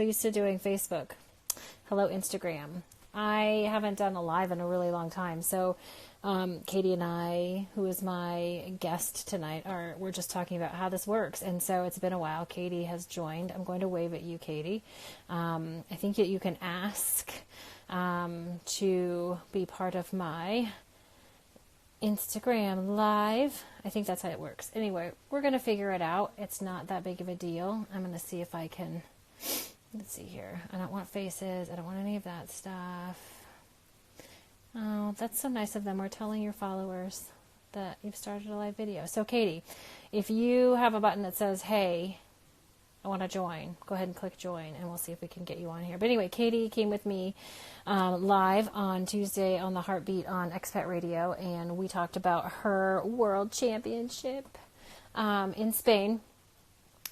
Used to doing Facebook. Hello, Instagram. I haven't done a live in a really long time. So Katie and I, who is my guest tonight, we're just talking about how this works. And so it's been a while. Katie has joined. I'm going to wave at you, Katie. I think that you can ask to be part of my Instagram live. I think that's how it works. Anyway, we're going to figure it out. It's not that big of a deal. I'm going to see if I can... Let's see here. I don't want faces. I don't want any of that stuff. Oh, that's so nice of them. We're telling your followers that you've started a live video. So, Katie, if you have a button that says, hey, I want to join, go ahead and click join, and we'll see if we can get you on here. But anyway, Katie came with me live on Tuesday on the Heartbeat on Expat Radio, and we talked about her world championship in Spain,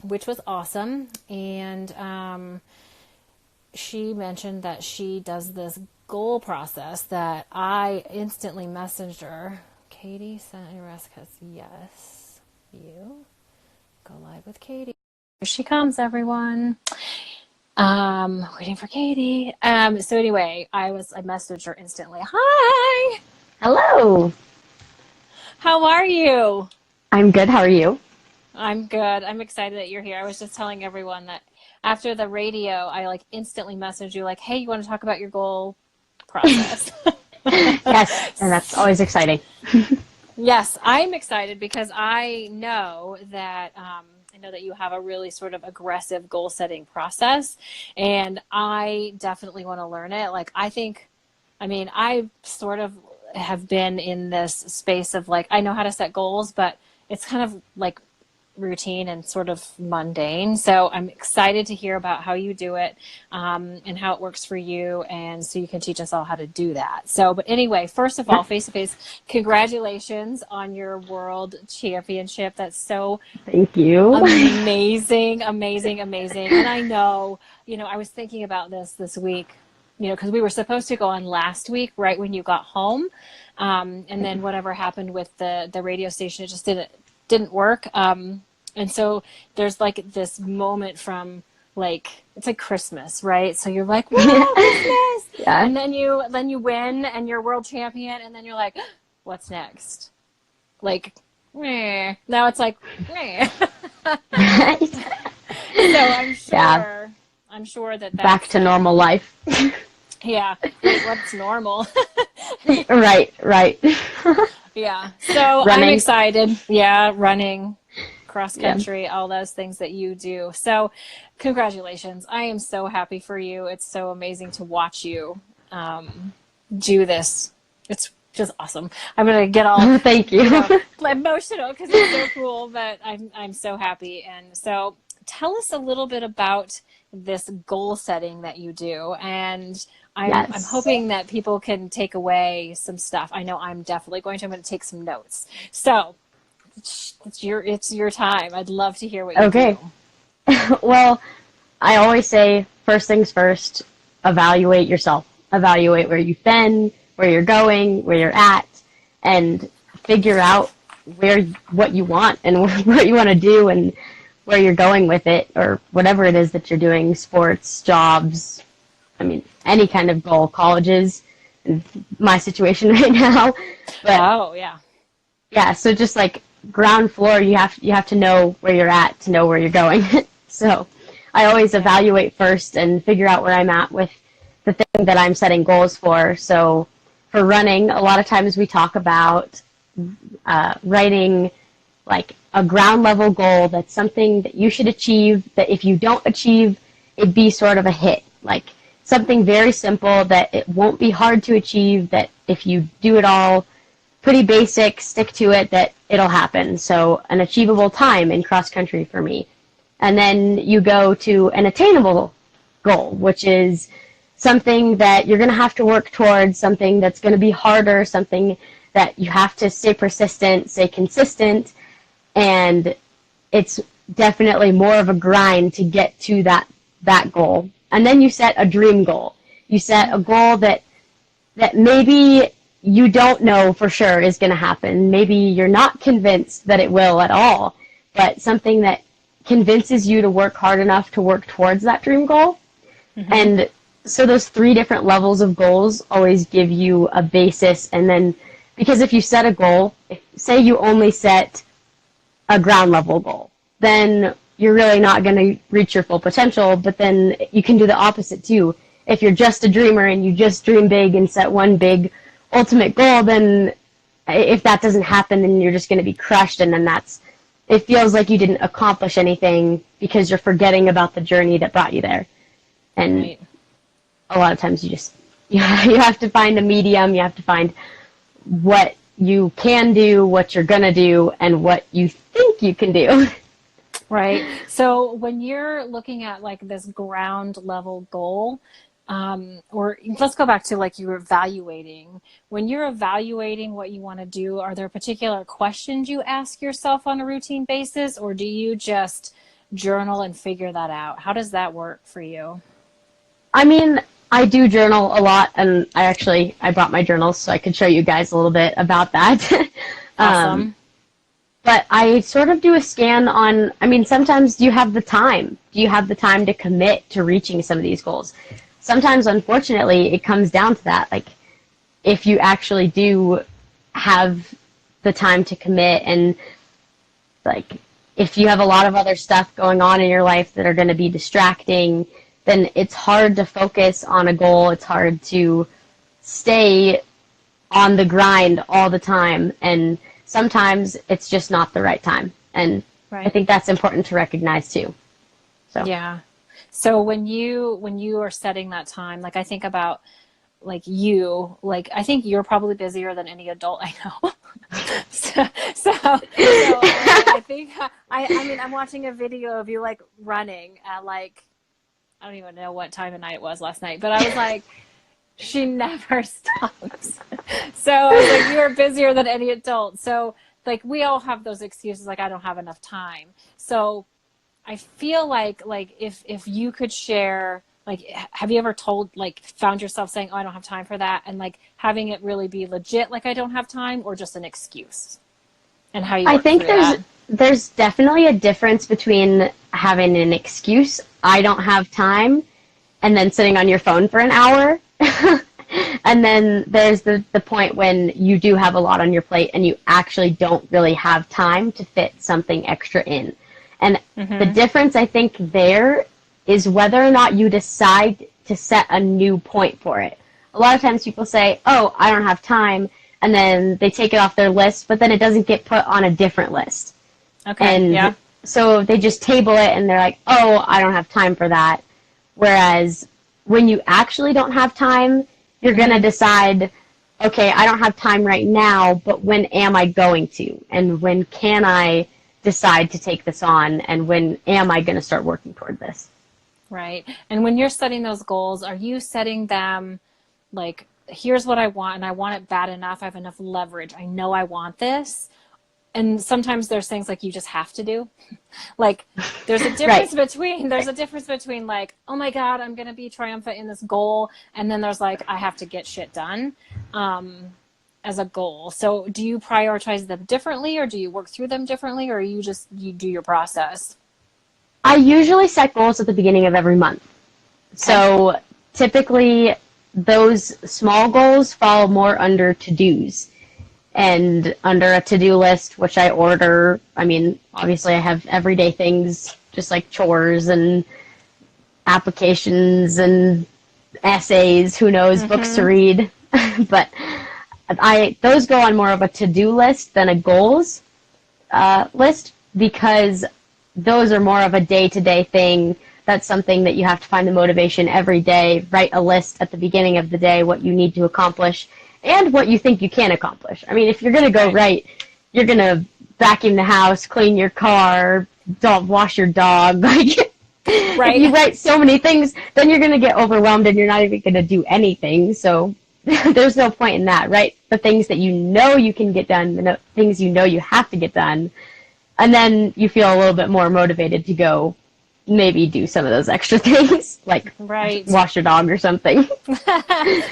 which was awesome. And she mentioned that she does this goal process that I instantly messaged her. Katie sent a request. Yes, you go live with Katie. Here she comes, everyone. Waiting for Katie. So anyway, I messaged her instantly. Hi. Hello. How are you? I'm good. How are you? I'm good. I'm excited that you're here. I was just telling everyone that after the radio, I instantly messaged you hey, you want to talk about your goal process? Yes, and that's always exciting. Yes, I'm excited because I know that you have a really sort of aggressive goal setting process, and I definitely want to learn it. I sort of have been in this space of I know how to set goals, but it's kind of routine and sort of mundane. So I'm excited to hear about how you do it and how it works for you, and so you can teach us all how to do that. So, but anyway, first of all, face-to-face, congratulations on your world championship. That's so Thank you. amazing. And I know, I was thinking about this week, because we were supposed to go on last week, right when you got home. And then whatever happened with the radio station, it just didn't work. And so there's this moment from it's like Christmas, right? So you're like, wow, Christmas! Yeah. And then you win and you're world champion, and then you're like, what's next? Meh. Now it's meh. So I'm sure that's back to normal life. Yeah. What's normal? Right. Yeah. So running. I'm excited. Yeah. Running, cross country, all those things that you do. So congratulations. I am so happy for you. It's so amazing to watch you do this. It's just awesome. I'm going to get all thank you. Emotional because it's so cool, but I'm so happy. And so tell us a little bit about this goal setting that you do. And I'm hoping that people can take away some stuff. I know I'm definitely going to. I'm going to take some notes. So it's your time. I'd love to hear what you do. Well, I always say first things first, evaluate yourself. Evaluate where you've been, where you're going, where you're at, and figure out what you want and what you want to do and where you're going with it, or whatever it is that you're doing, sports, jobs, any kind of goal, colleges, and my situation right now. But, yeah, so just ground floor, you have to know where you're at to know where you're going. So I always evaluate first and figure out where I'm at with the thing that I'm setting goals for. So for running, a lot of times we talk about writing a ground level goal that's something that you should achieve, that if you don't achieve, it'd be sort of a hit. Something very simple that it won't be hard to achieve, that if you do it all pretty basic, stick to it, that it'll happen. So an achievable time in cross country for me. And then you go to an attainable goal, which is something that you're going to have to work towards, something that's going to be harder, something that you have to stay persistent, stay consistent, and it's definitely more of a grind to get to that goal. And then you set a dream goal. You set a goal that maybe you don't know for sure is going to happen. Maybe you're not convinced that it will at all, but something that convinces you to work hard enough to work towards that dream goal. And so those 3 different levels of goals always give you a basis. And then, because if you set a goal, say you only set a ground level goal, then you're really not going to reach your full potential. But then you can do the opposite too. If you're just a dreamer and you just dream big and set one big ultimate goal, then if that doesn't happen, then you're just going to be crushed. And then it feels like you didn't accomplish anything because you're forgetting about the journey that brought you there. And a lot of times you have to find a medium. You have to find what you can do, what you're going to do, and what you think you can do. Right. So when you're looking at like this ground level goal, or let's go back to like you were evaluating. When you're evaluating what you want to do, are there particular questions you ask yourself on a routine basis, or do you just journal and figure that out? How does that work for you? I mean, I do journal a lot, and I brought my journals so I could show you guys a little bit about that. Awesome. But I sort of do a scan on, I mean, sometimes do you have the time? Do you have the time to commit to reaching some of these goals? Sometimes, unfortunately, it comes down to that. Like, if you actually do have the time to commit, and like, if you have a lot of other stuff going on in your life that are going to be distracting, then it's hard to focus on a goal. It's hard to stay on the grind all the time. And sometimes it's just not the right time. And I think that's important to recognize too. So yeah. So when you are setting that time, like I think about like I think you're probably busier than any adult I know. so I think I mean I'm watching a video of you like running at like, I don't even know what time of night it was last night, but I was like, she never stops. So I was like, you are busier than any adult. So like we all have those excuses, like I don't have enough time. So I feel like if you could share, like, have you ever found yourself saying, oh, I don't have time for that, and like having it really be legit, like I don't have time, or just an excuse, and how you work through that? There's definitely a difference between having an excuse, I don't have time, and then sitting on your phone for an hour. And then there's the point when you do have a lot on your plate and you actually don't really have time to fit something extra in. And the difference, I think, there is whether or not you decide to set a new point for it. A lot of times people say, oh, I don't have time, and then they take it off their list, but then it doesn't get put on a different list. Okay, and so they just table it, and they're like, oh, I don't have time for that. Whereas when you actually don't have time, you're going to decide, okay, I don't have time right now, but when am I going to? And when can I decide to take this on? And when am I going to start working toward this? Right. And when you're setting those goals, are you setting them like, here's what I want, and I want it bad enough, I have enough leverage, I know I want this? And sometimes there's things like you just have to do. Like there's a difference between like, oh my God, I'm going to be triumphant in this goal. And then there's like, I have to get shit done as a goal. So do you prioritize them differently, or do you work through them differently, or you do your process? I usually set goals at the beginning of every month. So typically those small goals fall more under to-dos. And under a to-do list, which I order, I mean, obviously I have everyday things, just like chores and applications and essays, who knows, books to read. But those go on more of a to-do list than a goals list, because those are more of a day-to-day thing. That's something that you have to find the motivation every day. Write a list at the beginning of the day, what you need to accomplish, and what you think you can accomplish. I mean, if you're going to go you're going to vacuum the house, clean your car, wash your dog. Like, if you write so many things, then you're going to get overwhelmed and you're not even going to do anything. So there's no point in that, right? The things that you know you can get done, the things you know you have to get done, and then you feel a little bit more motivated to go maybe do some of those extra things, like wash your dog or something.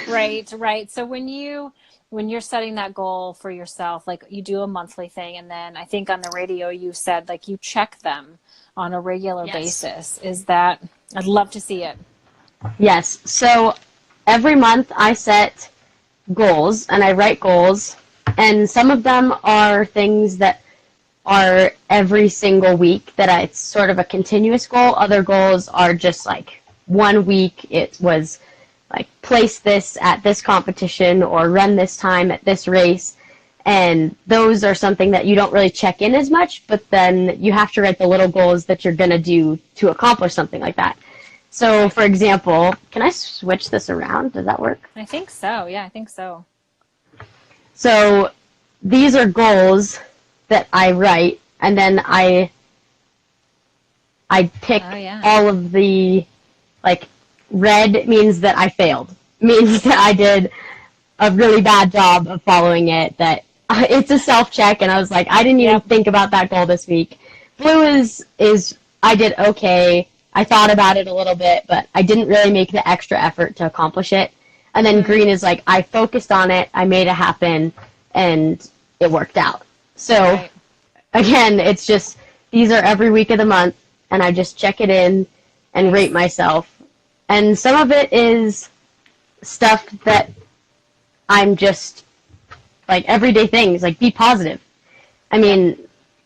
Right. So when you're setting that goal for yourself, like you do a monthly thing, and then I think on the radio you said like you check them on a regular basis. Is that, I'd love to see it. Yes. So every month I set goals and I write goals, and some of them are things that are every single week it's sort of a continuous goal. Other goals are just like 1 week it was like place this at this competition or run this time at this race. And those are something that you don't really check in as much, but then you have to write the little goals that you're going to do to accomplish something like that. So, for example, can I switch this around? Does that work? I think so. Yeah, I think so. So, these are goals that I write, and then I pick all of the, like, red means that I failed, means that I did a really bad job of following it, that it's a self-check, and I was like, I didn't even think about that goal this week. Blue is I did okay. I thought about it a little bit, but I didn't really make the extra effort to accomplish it. And then green is like, I focused on it, I made it happen, and it worked out. So, again, it's just, these are every week of the month, and I just check it in and rate myself. And some of it is stuff that I'm just, like, everyday things, like, be positive. I mean,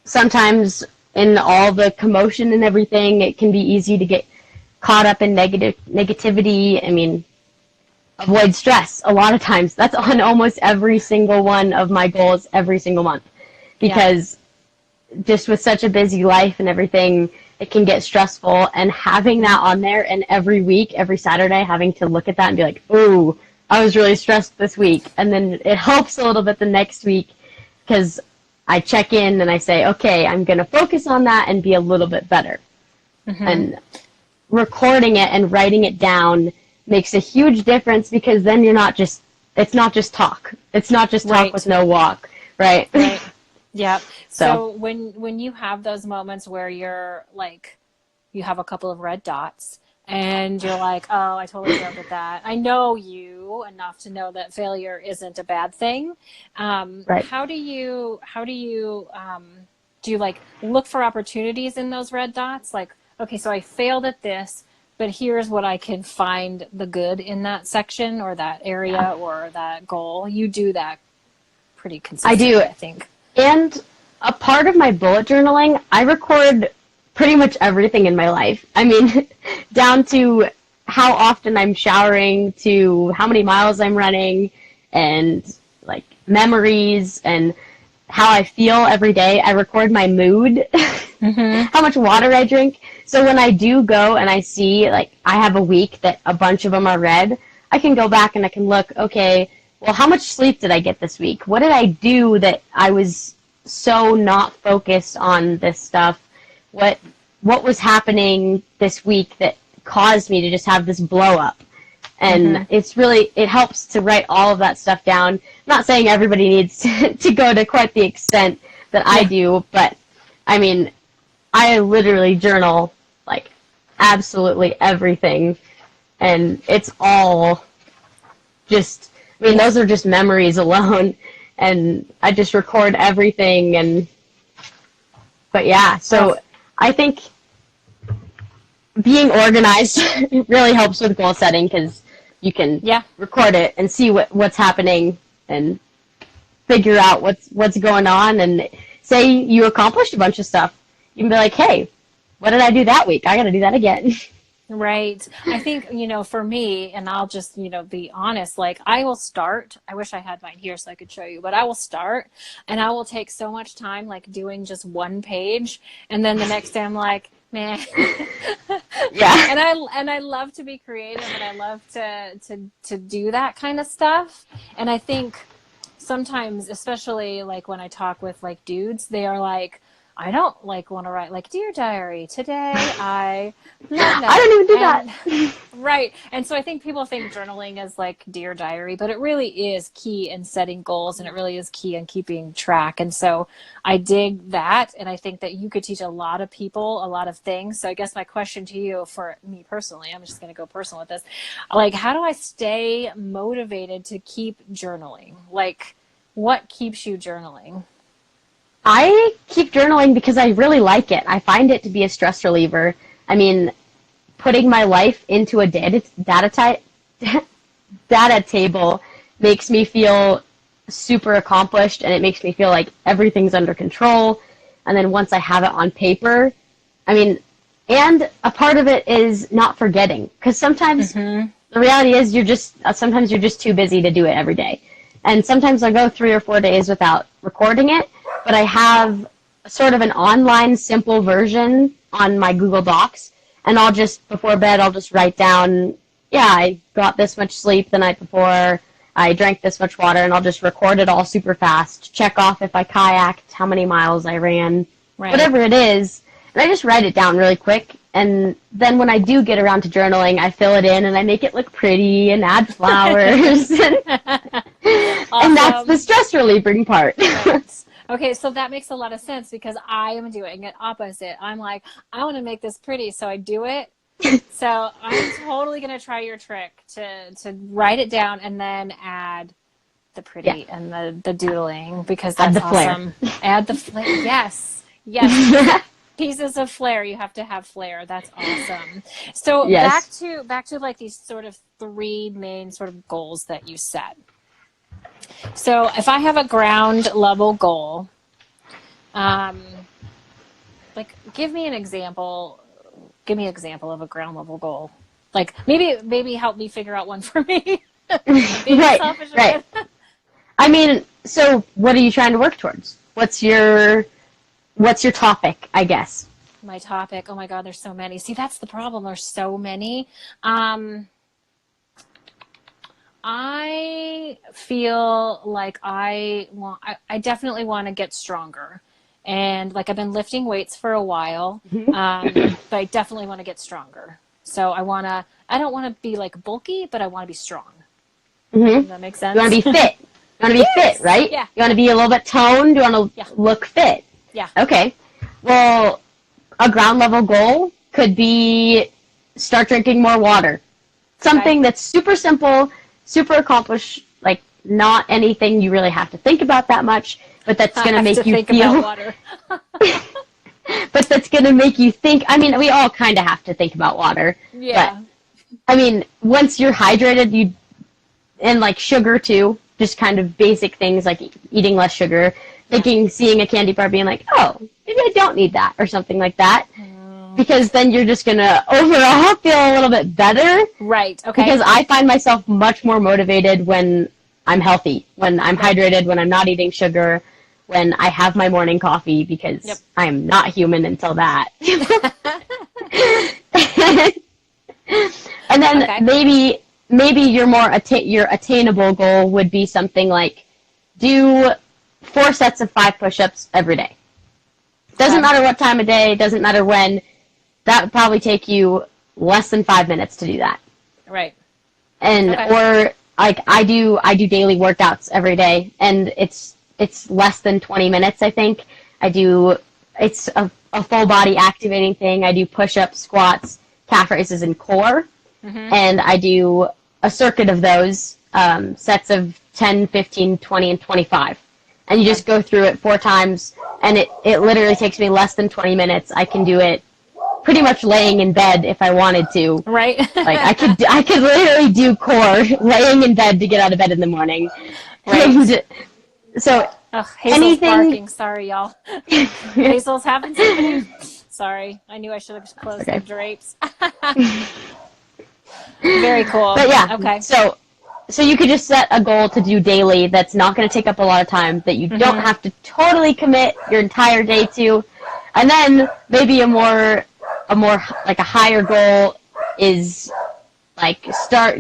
sometimes in all the commotion and everything, it can be easy to get caught up in negativity. I mean, avoid stress a lot of times. That's on almost every single one of my goals every single month. Because just with such a busy life and everything, it can get stressful. And having that on there, and every week, every Saturday, having to look at that and be like, ooh, I was really stressed this week. And then it helps a little bit the next week because I check in and I say, okay, I'm going to focus on that and be a little bit better. And recording it and writing it down makes a huge difference because then it's not just talk. It's not just talk with no walk, right? Right. Yeah. So when you have those moments where you're like, you have a couple of red dots, and you're like, oh, I totally failed at that. I know you enough to know that failure isn't a bad thing. How do you do you like look for opportunities in those red dots? Like, okay, so I failed at this, but here's what I can find the good in that section or that area or that goal. You do that pretty consistently, I think. And a part of my bullet journaling, I record pretty much everything in my life. I mean, down to how often I'm showering, to how many miles I'm running, and like memories and how I feel every day. I record my mood, how much water I drink. So when I do go and I see, like, I have a week that a bunch of them are red, I can go back and I can look, okay, well, how much sleep did I get this week? What did I do that I was so not focused on this stuff? What was happening this week that caused me to just have this blow up? And it helps to write all of that stuff down. I'm not saying everybody needs to go to quite the extent that I do, but I mean, I literally journal like absolutely everything, and it's all just, I mean, those are just memories alone, and I just record everything. But yeah, so I think being organized really helps with goal setting because you can record it and see what's happening and figure out what's going on. And say you accomplished a bunch of stuff, you can be like, hey, what did I do that week? I got to do that again. Right. I think, for me, and I'll just, be honest, like I will start, I wish I had mine here so I could show you, but I will start and I will take so much time like doing just one page. And then the next day I'm like, man. Yeah. And I love to be creative and I love to do that kind of stuff. And I think sometimes, especially like when I talk with like dudes, they are like, I don't like want to write like, dear diary, today I don't even do that. Right. And so I think people think journaling is like dear diary, but it really is key in setting goals and it really is key in keeping track. And so I dig that. And I think that you could teach a lot of people a lot of things. So I guess my question to you, for me personally, I'm just going to go personal with this. Like, how do I stay motivated to keep journaling? Like, what keeps you journaling? I keep journaling because I really like it. I find it to be a stress reliever. I mean, putting my life into a data table makes me feel super accomplished, and it makes me feel like everything's under control. And then once I have it on paper, I mean, and a part of it is not forgetting, because sometimes the reality is sometimes you're just too busy to do it every day. And sometimes I go 3 or 4 days without recording it, but I have sort of an online simple version on my Google Docs, and I'll just, before bed, I'll just write down, yeah, I got this much sleep the night before, I drank this much water, and I'll just record it all super fast, check off if I kayaked, how many miles I ran, whatever it is, and I just write it down really quick, and then when I do get around to journaling, I fill it in, and I make it look pretty, and add flowers, and that's the stress relieving part. Right. Okay, so that makes a lot of sense, because I am doing it opposite. I'm like, I want to make this pretty, so I do it. So I'm totally going to try your trick to write it down and then add the pretty and the doodling, because that's awesome. Add the flair. Yes. Pieces of flair. You have to have flair. That's awesome. So back to like these sort of 3 main sort of goals that you set. So if I have a ground level goal, like give me an example. Give me an example of a ground level goal. Like maybe help me figure out one for me. Right. I mean, so what are you trying to work towards? What's your topic, I guess? My topic. Oh my God, there's so many. See, that's the problem. There's so many. I feel like I definitely want to get stronger. And like I've been lifting weights for a while, but I definitely want to get stronger. So I don't want to be like bulky, but I want to be strong. Does that make sense? You want to be fit. You want to be fit, right? Yeah. You want to be a little bit toned. You want to look fit. Yeah. Okay. Well, a ground level goal could be start drinking more water. Something that's super simple, super accomplished, like not anything you really have to think about that much, but that's going to make you feel water. But that's going to make you think. I mean, we all kind of have to think about water. Yeah. But, I mean, once you're hydrated, and like sugar too, just kind of basic things like eating less sugar, seeing a candy bar being like, oh, maybe I don't need that or something like that. Because then you're just going to overall feel a little bit better. Right, okay. Because I find myself much more motivated when I'm healthy, when I'm hydrated, when I'm not eating sugar, when I have my morning coffee, because I'm not human until that. And then maybe your your attainable goal would be something like do 4 sets of 5 push-ups every day. Doesn't matter what time of day, doesn't matter when. That would probably take you less than 5 minutes to do that. Right. And or like I do daily workouts every day, and it's less than 20 minutes, I think. It's a full body activating thing. I do push-ups, squats, calf raises, and core. And I do a circuit of those, sets of 10, 15, 20, and 25. And you just go through it 4 times, and it literally takes me less than 20 minutes. I can do it pretty much laying in bed if I wanted to. Right. Like I could literally do core laying in bed to get out of bed in the morning. Right. And so Hazel's barking. Sorry, y'all. Hazel's having something. Sorry. I knew I should have closed the drapes. Very cool. But yeah. Okay. So you could just set a goal to do daily that's not going to take up a lot of time, that you don't have to totally commit your entire day to. And then maybe a more like a higher goal is like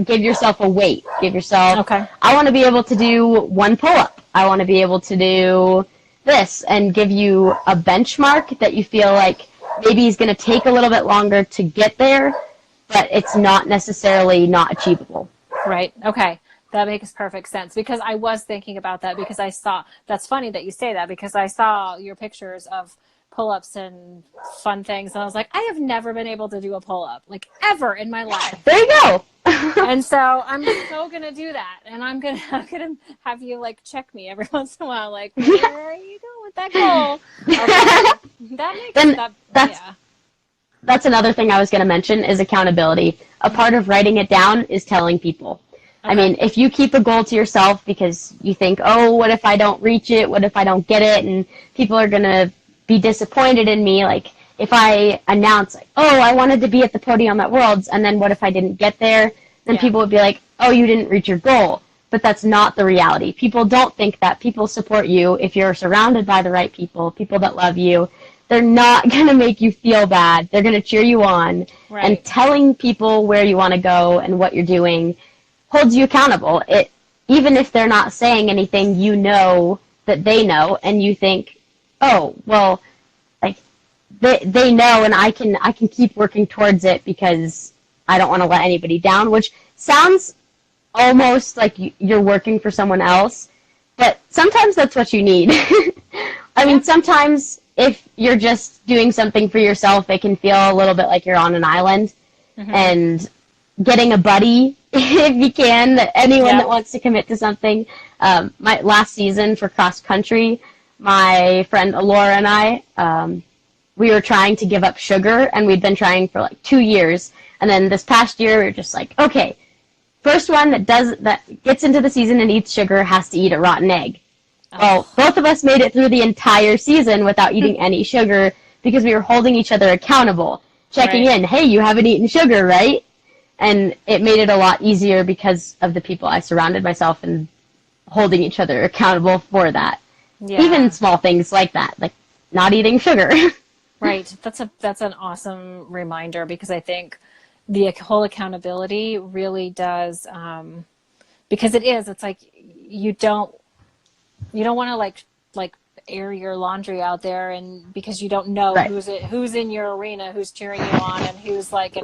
give yourself a weight. Give yourself, I want to be able to do 1 pull-up. I want to be able to do this, and give you a benchmark that you feel like maybe is going to take a little bit longer to get there, but it's not necessarily not achievable. Right. Okay. That makes perfect sense, because I was thinking about that, because that's funny that you say that, because I saw your pictures of pull-ups and fun things, and I was like, I have never been able to do a pull-up, like, ever in my life. There you go. And so I'm so gonna do that, and I'm gonna have you like check me every once in a while, like, where are you going with that goal? Okay. That makes sense. that's another thing I was going to mention is accountability. A part of writing it down is telling people. Okay. I mean, if you keep a goal to yourself because you think, oh, what if I don't reach it? What if I don't get it? And people are going to be disappointed in me. Like, if I announce, like, oh, I wanted to be at the podium at Worlds, and then what if I didn't get there? Then people would be like, oh, you didn't reach your goal. But that's not the reality. People don't think that. People support you if you're surrounded by the right people, people that love you. They're not going to make you feel bad. They're going to cheer you on. Right. And telling people where you want to go and what you're doing holds you accountable. Even if they're not saying anything, you know that they know, and you think, oh, well, like they know, and I can keep working towards it because I don't want to let anybody down, which sounds almost like you're working for someone else, but sometimes that's what you need. I mean, sometimes if you're just doing something for yourself, it can feel a little bit like you're on an island. Mm-hmm. And getting a buddy, if you can, anyone that wants to commit to something. My last season for cross country, my friend Alora and I, we were trying to give up sugar, and we'd been trying for like 2 years. And then this past year, we were just like, okay, first one that gets into the season and eats sugar has to eat a rotten egg. Oh. Well, both of us made it through the entire season without eating any sugar because we were holding each other accountable, checking in. Hey, you haven't eaten sugar, right? And it made it a lot easier because of the people I surrounded myself and holding each other accountable for that. Yeah. Even small things like that, like not eating sugar. Right. That's an awesome reminder, because I think the whole accountability really does, because it's like you don't want to like air your laundry out there, and because you don't know who's in your arena, who's cheering you on, and who's like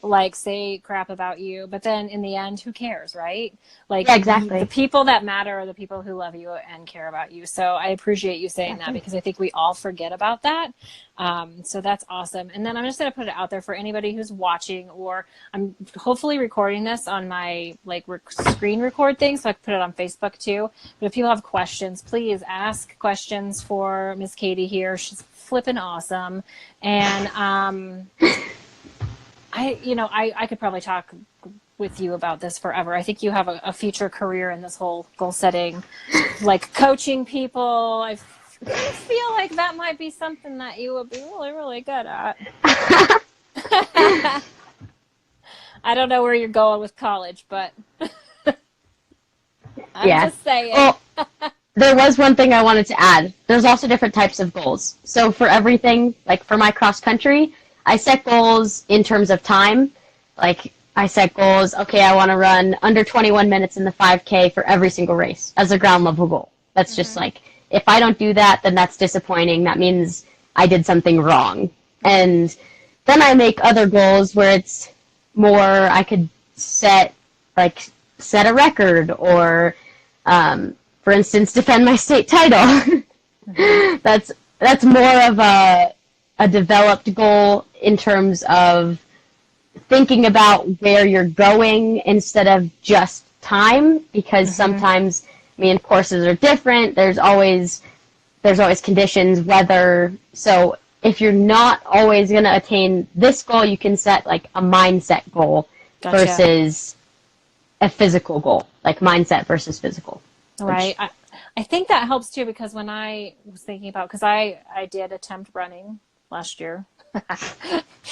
like say crap about you. But then in the end, who cares, right? Like exactly. The people that matter are the people who love you and care about you. So I appreciate you saying that, because I think we all forget about that. So that's awesome. And then I'm just going to put it out there for anybody who's watching, or I'm hopefully recording this on my screen record thing, so I can put it on Facebook too. But if people have questions, please ask questions for Miss Katie here. She's flipping awesome. And I could probably talk with you about this forever. I think you have a future career in this whole goal setting, like coaching people. I feel like that might be something that you would be really, really good at. I don't know where you're going with college, but I'm just saying. Well, there was one thing I wanted to add. There's also different types of goals. So for everything, like for my cross country, I set goals in terms of time. Like I set goals, okay, I want to run under 21 minutes in the 5K for every single race as a ground level goal. That's just like, if I don't do that, then that's disappointing. That means I did something wrong. And then I make other goals where it's more, I could set a record, or, for instance, defend my state title. That's more of a developed goal in terms of thinking about where you're going instead of just time, because sometimes, courses are different. There's always conditions, weather. So if you're not always going to attain this goal, you can set like a mindset goal versus a physical goal, like mindset versus physical. Right. I think that helps too, because when I was thinking about, because I did attempt running last year.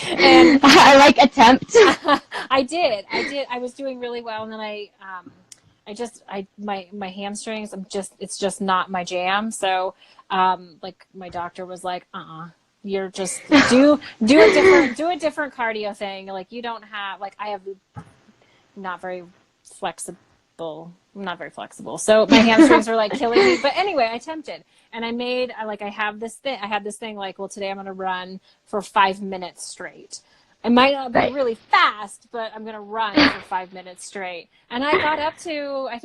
And I like attempt. I did. I was doing really well, and then my hamstrings, it's just not my jam. So, my doctor was like, you're just do a different cardio thing. Like you don't have, I have not very flexible. I'm not very flexible. So my hamstrings are killing me. But anyway, I attempted, and I had this thing well, today I'm going to run for 5 minutes straight. It might not be really fast, but I'm going to run for 5 minutes straight. And I got up to, I'm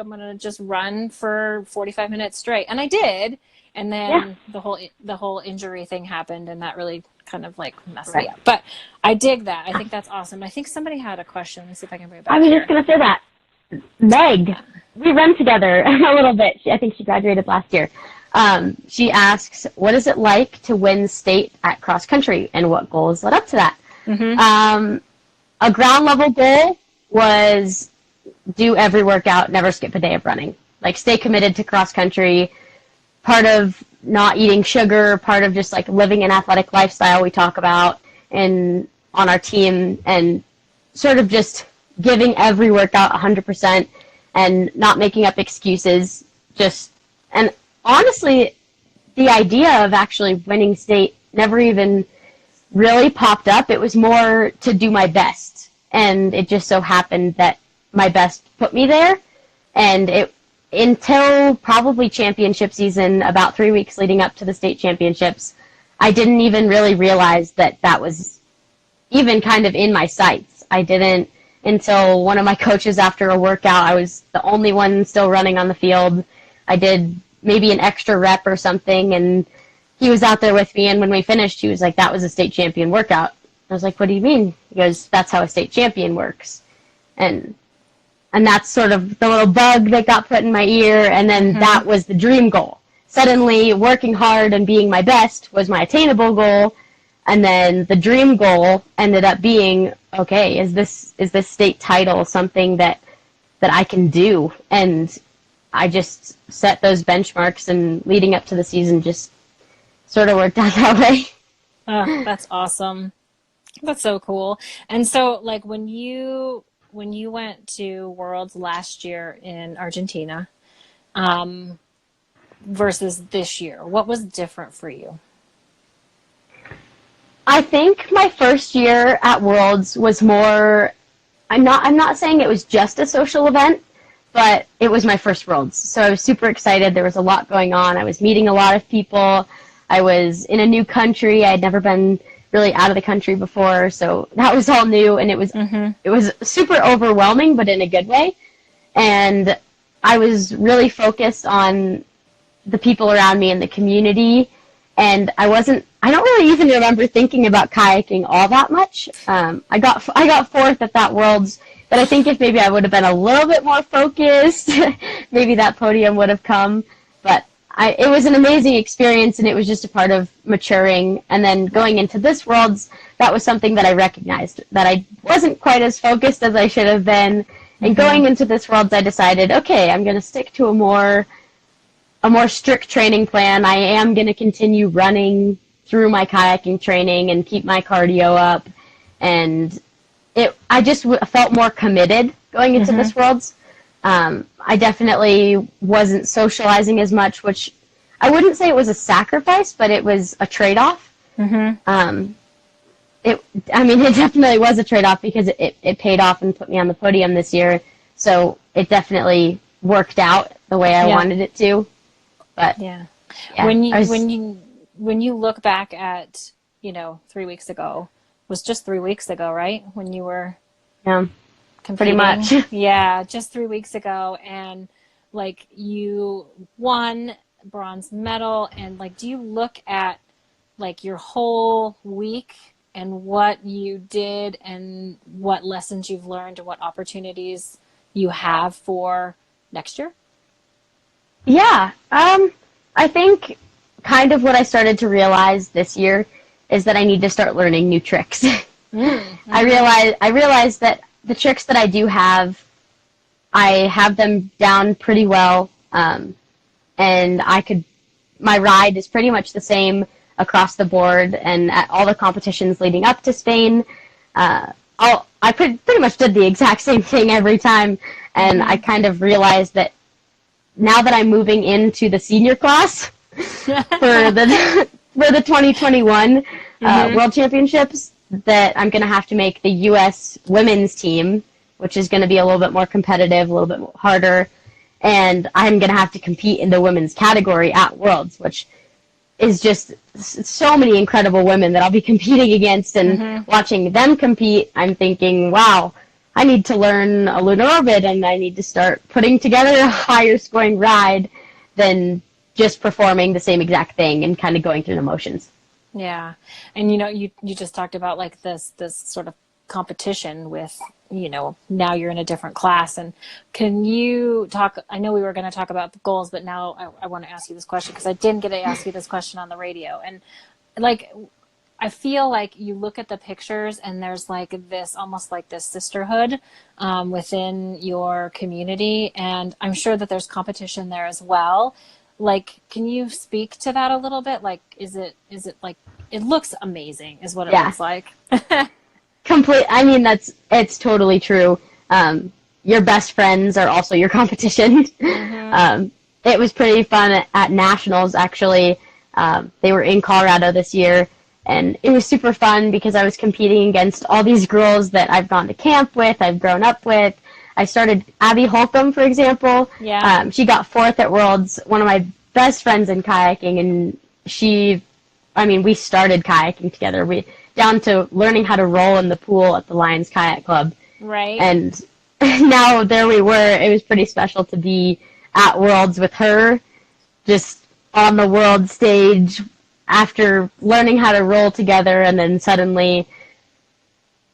going to just run for 45 minutes straight. And I did. And then the whole injury thing happened, and that really kind of messed me up. But I dig that. I think that's awesome. I think somebody had a question. Let me see if I can bring it back. I was just going to say that. Meg, we run together a little bit. I think she graduated last year. She asks, what is it like to win state at cross country, and what goals led up to that? A ground level goal was do every workout, never skip a day of running. Like, stay committed to cross country. Part of not eating sugar, part of just like living an athletic lifestyle we talk about on our team, and sort of just giving every workout 100% and not making up excuses. And honestly, the idea of actually winning state never even really popped up. It was more to do my best, and it just so happened that my best put me there. And until probably championship season, about 3 weeks leading up to the state championships, I didn't even really realize that was even kind of in my sights. I didn't until one of my coaches, after a workout, I was the only one still running on the field. I did maybe an extra rep or something, and he was out there with me, and when we finished, he was like, that was a state champion workout. I was like, what do you mean? He goes, that's how a state champion works. And that's sort of the little bug that got put in my ear, and then that was the dream goal. Suddenly, working hard and being my best was my attainable goal, and then the dream goal ended up being, okay, is this state title something that I can do? And I just set those benchmarks, and leading up to the season just sort of worked out that way. Oh, that's awesome. That's so cool. And so, like, when you went to Worlds last year in Argentina, versus this year, what was different for you? I think my first year at Worlds was more, I'm not saying it was just a social event, but it was my first Worlds. So I was super excited. There was a lot going on. I was meeting a lot of people. I was in a new country. I had never been really out of the country before, so that was all new, and it was super overwhelming, but in a good way. And I was really focused on the people around me and the community, and I don't really even remember thinking about kayaking all that much. I got fourth at that Worlds, but I think if maybe I would have been a little bit more focused, maybe that podium would have come. But it was an amazing experience, and it was just a part of maturing. And then going into this Worlds, that was something that I recognized, that I wasn't quite as focused as I should have been. And going into this Worlds, I decided, okay, I'm going to stick to a more strict training plan. I am going to continue running through my kayaking training and keep my cardio up. And I just felt more committed going into this Worlds. I definitely wasn't socializing as much, which I wouldn't say it was a sacrifice, but it was a trade-off. It definitely was a trade-off because it paid off and put me on the podium this year. So it definitely worked out the way I wanted it to. But when you look back at 3 weeks ago, was just 3 weeks ago, right? When you were competing. Pretty much. Yeah, just 3 weeks ago, and like you won bronze medal, and like, do you look at like your whole week and what you did and what lessons you've learned and what opportunities you have for next year? Yeah. I think kind of what I started to realize this year is that I need to start learning new tricks. I realized that the tricks that I do have, I have them down pretty well, and my ride is pretty much the same across the board, and at all the competitions leading up to Spain, I pretty much did the exact same thing every time, and I kind of realized that now that I'm moving into the senior class for the 2021 World Championships, that I'm going to have to make the U.S. women's team, which is going to be a little bit more competitive, a little bit harder, and I'm going to have to compete in the women's category at Worlds, which is just so many incredible women that I'll be competing against, and watching them compete, I'm thinking, wow, I need to learn a lunar orbit, and I need to start putting together a higher scoring ride than just performing the same exact thing and kind of going through the motions. Yeah. And you just talked about like this sort of competition with now you're in a different class. And can you talk, I know we were going to talk about the goals, but now I want to ask you this question because I didn't get to ask you this question on the radio. And like, I feel like you look at the pictures and there's like this, almost like this sisterhood within your community. And I'm sure that there's competition there as well. Like, can you speak to that a little bit? Like, is it like, it looks amazing is what it looks like. I mean, it's totally true. Your best friends are also your competition. Mm-hmm. It was pretty fun at nationals, actually. They were in Colorado this year, and it was super fun because I was competing against all these girls that I've gone to camp with, I've grown up with. I started Abby Holcomb, for example. Yeah. She got 4th at Worlds, one of my best friends in kayaking, and we started kayaking together. Down to learning how to roll in the pool at the Lions Kayak Club. Right. And now there we were. It was pretty special to be at Worlds with her, just on the world stage after learning how to roll together and then suddenly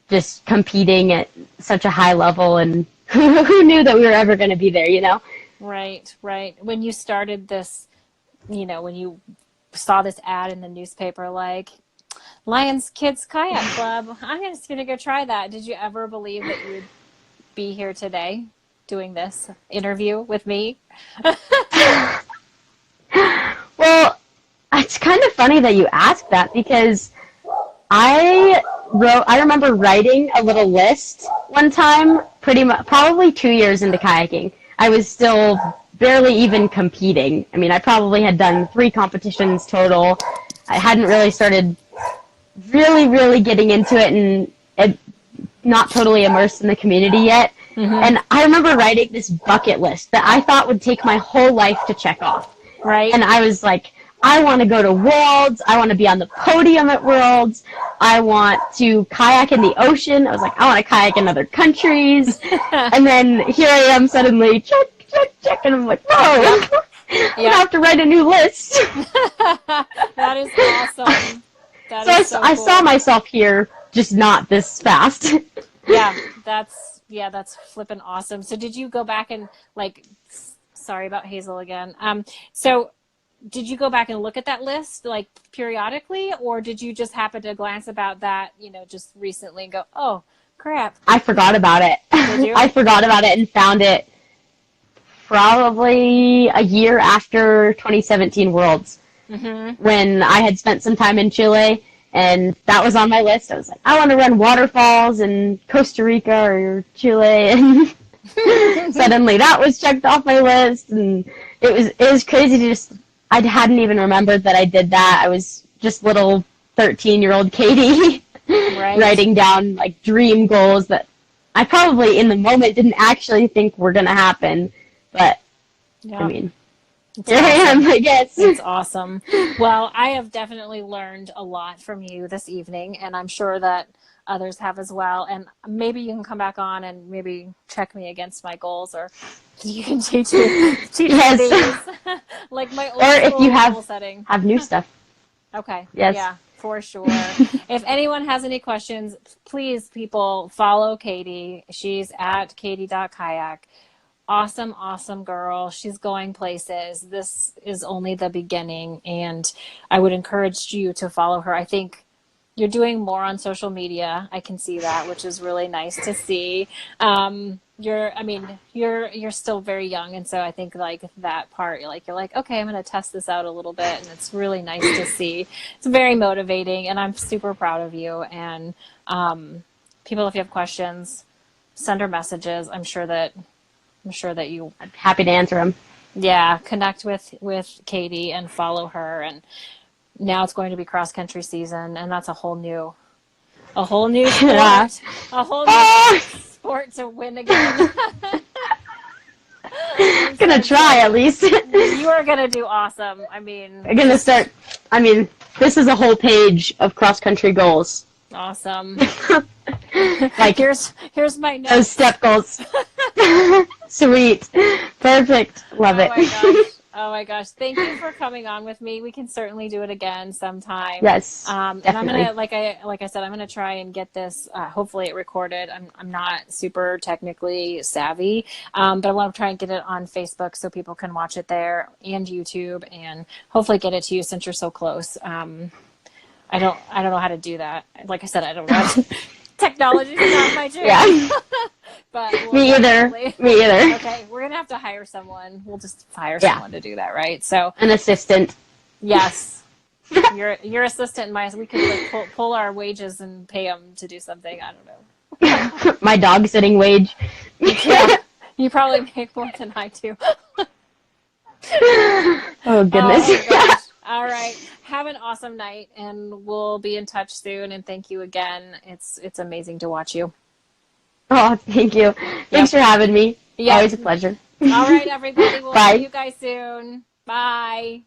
just competing at such a high level. And who knew that we were ever going to be there, Right, right. When you started this, when you saw this ad in the newspaper, like, Lions Kids Kayak Club, I'm just going to go try that. Did you ever believe that you would be here today doing this interview with me? Well, it's kind of funny that you asked that because I remember writing a little list one time, probably 2 years into kayaking. I was still barely even competing. I mean, I probably had done 3 competitions total. I hadn't really started really getting into it and not totally immersed in the community yet. Mm-hmm. And I remember writing this bucket list that I thought would take my whole life to check off. Right. And I was like, I want to go to Worlds. I want to be on the podium at Worlds. I want to kayak in the ocean. I was like, I want to kayak in other countries. And then here I am suddenly, check. And I'm like, whoa, I'm going to have to write a new list. That is awesome. I saw myself here, just not this fast. That's flipping awesome. So did you go back and sorry about Hazel again. So did you go back and look at that list periodically, or did you just happen to glance about that, just recently and go, oh crap. I forgot about it. Did you? I forgot about it and found it probably a year after 2017 Worlds. Mm-hmm. When I had spent some time in Chile, and that was on my list. I was like, I want to run waterfalls in Costa Rica or Chile, and suddenly that was checked off my list, and it was crazy to I hadn't even remembered that I did that. I was just little 13-year-old Katie writing down dream goals that I probably in the moment didn't actually think were going to happen, but I mean, here I am, I guess. It's awesome. Well, I have definitely learned a lot from you this evening, and I'm sure that others have as well. And maybe you can come back on and maybe check me against my goals, or you can teach me these. Like my old or if you have new stuff. Okay. Yes. Yeah, for sure. If anyone has any questions, please, people, follow Katie. She's at katie.kayak. Awesome girl. She's going places. This is only the beginning, and I would encourage you to follow her. I think you're doing more on social media. I can see that, which is really nice to see. You're still very young, and so I think that part, you're like, okay, I'm going to test this out a little bit, and it's really nice to see. It's very motivating, and I'm super proud of you. And people, if you have questions, send her messages. I'm sure that I'm happy to answer them. Yeah, connect with Katie and follow her. And now it's going to be cross country season, and that's a whole new sport, a whole new sport to win again. I'm gonna try at least. You are gonna do awesome. I'm gonna start. This is a whole page of cross country goals. Awesome. Here's my notes. Those step goals. Sweet. Perfect. Love it. Oh my gosh. Oh my gosh. Thank you for coming on with me. We can certainly do it again sometime. Yes, And I'm definitely. gonna, like I said, I'm gonna try and get this, hopefully it recorded. I'm not super technically savvy. But I want to try and get it on Facebook so people can watch it there and YouTube and hopefully get it to you since you're so close. I don't know how to do that. Like I said, I don't know. Technology's not my jam. Yeah. But we'll Me either. definitely. Me either. Okay, we're gonna have to hire someone. We'll just hire Yeah. someone to do that, right? So An assistant. yes, your assistant and my we could like pull our wages and pay them to do something. I don't know. My dog sitting wage. Yeah, you probably make more than I do. Oh goodness. Oh, gosh. All right. Have an awesome night, and we'll be in touch soon. And thank you again. It's amazing to watch you. Oh, thank you. Thanks for having me. Yep. Always a pleasure. All right, everybody. We'll Bye. see you guys soon. Bye.